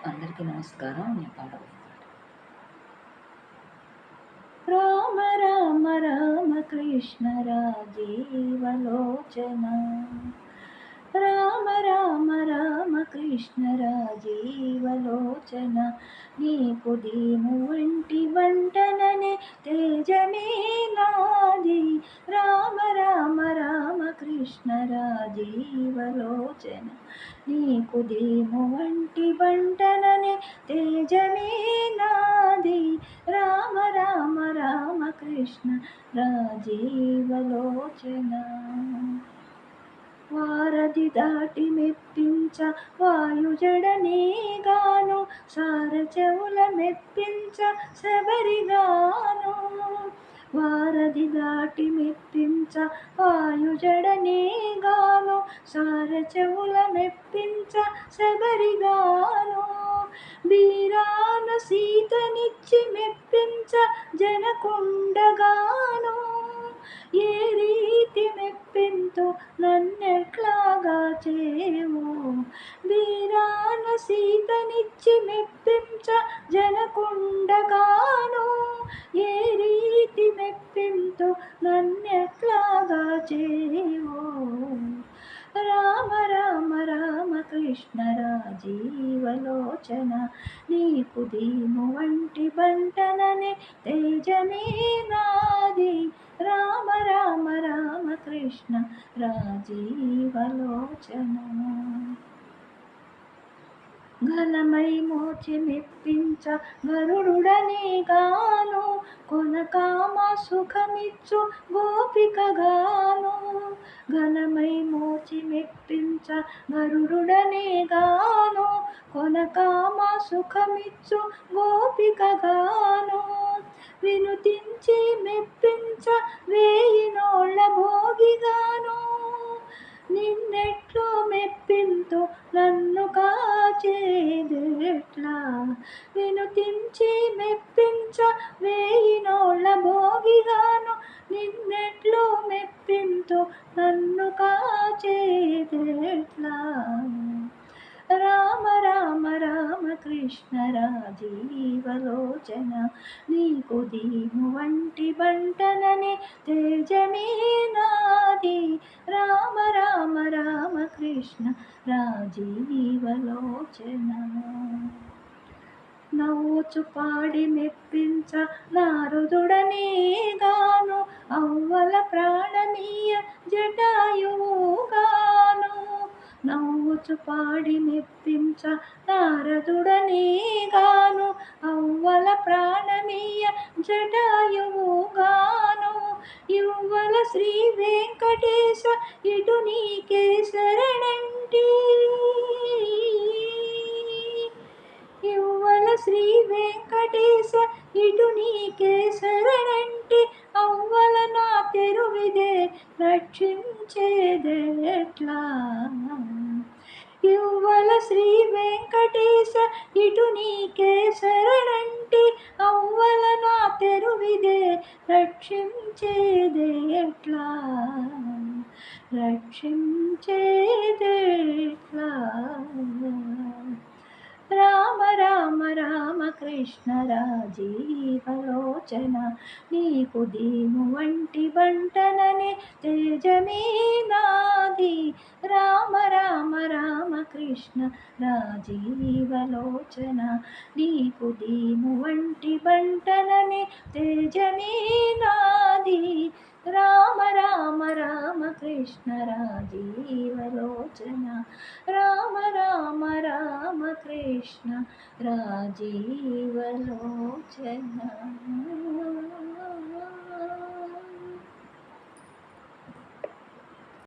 అందరికీ నమస్కారం. నేను పాడబోయే రామ రామ రామ కృష్ణ రాజీవలోచన రామ రామ రామ కృష్ణ రాజీవలోచన నీకు దీము వంటి వంటననే తేజమే నాది రామ రామ రామ కృష్ణ రాజీవలోచన నీకు దీము వంటి వంటననే తేజమే నాది రామ రామ రామ కృష్ణ రాజీవలోచన వారధి దాటి మెప్పించ వాయుజడనే గాను సారచవుల మెప్పించ శబరిగాను వారధి దాటి మెప్పించ వాయుజడనే గాను సారచవుల మెప్పించ శబరిగాను బీరాన సీతనిచ్చి మెప్పించ జనకుండగాను ఏ రీతి మెప్పింతో నన్నెట్లాగా చేవు బీరాన సీతనిచ్చి మెప్పించ జనకుండగాను ఏ రీతి మెప్పింతో నన్నెట్లాగా చేవు రామ రామ రామ కృష్ణ రాజీవలోచన నీకు దీము వంటి బంటననే తేజమే నాది రామ రామ రామ కృష్ణ రాజీవలోచన ఘనమై మోచి మెప్పించ గరుడుడనే గాను కొనకామ సుఖమిచ్చు గోపికగాను ఘనమై మోచి మెప్పించ గరుడుడనే గాను కొనకామ సుఖమిచ్చు గోపికగాను వినుతించి మెప్పించ వేయినోళ్ళ భోగిగాను నిన్నెట్లో మెప్పింతో నన్ను కాచేదెట్లా వినుతించి మెప్పించ వేయినోళ్ళ భోగిగాను నిన్నెట్లో మెప్పింతో నన్ను కాచేదెట్లా రామ రామ రామ కృష్ణ రాజీవలోచన నీకు దీము వంటి బంటననే తేజమే నాది రామ రామ రామ కృష్ణ రాజీవలోచన నవ్వుచు పాడి మెప్పించ నారదుడనే గాను అవ్వల ప్రాణమీయ జటాయువుగాను నవ్వుచు పాడి మెప్పించ నారదుడనే గాను అవ్వల ప్రాణమీయ జటాయువుగాను యువ్వల శ్రీ వెంకటేశ ఇటు నీకే శరణంటి యువ్వల శ్రీ వెంకటేశ ఇటు నీకే శరణంటి అవ్వల నా తెరువిదే రక్షించేదెట్లా యువ్వల శ్రీ వెంకటేశ ఇటు నీకే శరణంటి అవ్వల నా తెరువిదే రక్షించేదెట్లా రక్షించేదెట్లా రామ రామ రామ కృష్ణ రాజీవలోచన నీకు దీము వంటి బంటననే తేజమే నాది రామ రామ రామ కృష్ణ రాజీవలోచన నీకు దీము వంటి బంటననే తేజమే నాది రామ రామ రామ కృష్ణ రాజీవలోచన రామ రామ రామ కృష్ణ రాజీవలోచన